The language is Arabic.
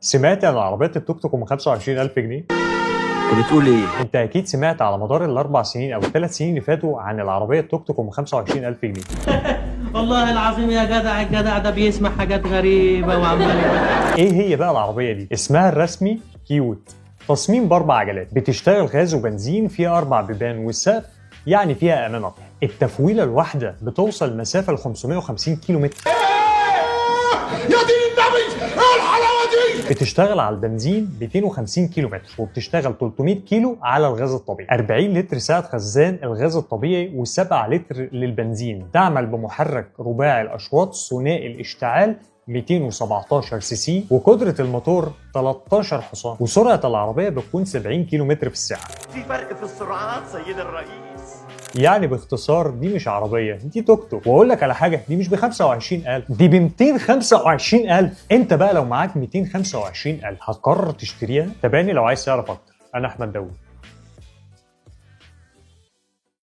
سمعت عن عربيات التوك توك ام 25000 جنيه؟ انت بتقول ايه؟ انت اكيد سمعت على مدار الاربع سنين او الثلاث سنين اللي فاتوا عن العربيه التوك توك ام 25000 جنيه. والله العظيم يا جدع، الجدع ده بيسمع حاجات غريبة وعمال ايه هي بقى العربيه دي؟ اسمها الرسمي كيوت. تصميم باربع عجلات، بتشتغل غاز وبنزين، فيها 4 بيبان والسقف يعني فيها امان اكتر. التفويله الواحده بتوصل مسافه ل 550 كيلو متر. يا دين النبي، ايه الحلاوه دي؟ بتشتغل على البنزين 250 كيلو متر، وبتشتغل 300 كيلو على الغاز الطبيعي. 40 لتر سعة خزان الغاز الطبيعي و7 لتر للبنزين. تعمل بمحرك رباعي الاشواط ثنائي الاشتعال 217 سي سي، وقدرة الموتور 13 حصان، وسرعة العربية بتكون 70 كيلو متر في الساعة. في فرق في السرعات سيد الرئيس. يعني باختصار دي مش عربية، دي توك توك. واقول لك على حاجة، دي مش ب 25000، دي ب 225000. انت بقى لو معاك 225000 هتقرر تشتريها؟ تابعني لو عايز تعرف اكتر. انا احمد داوود.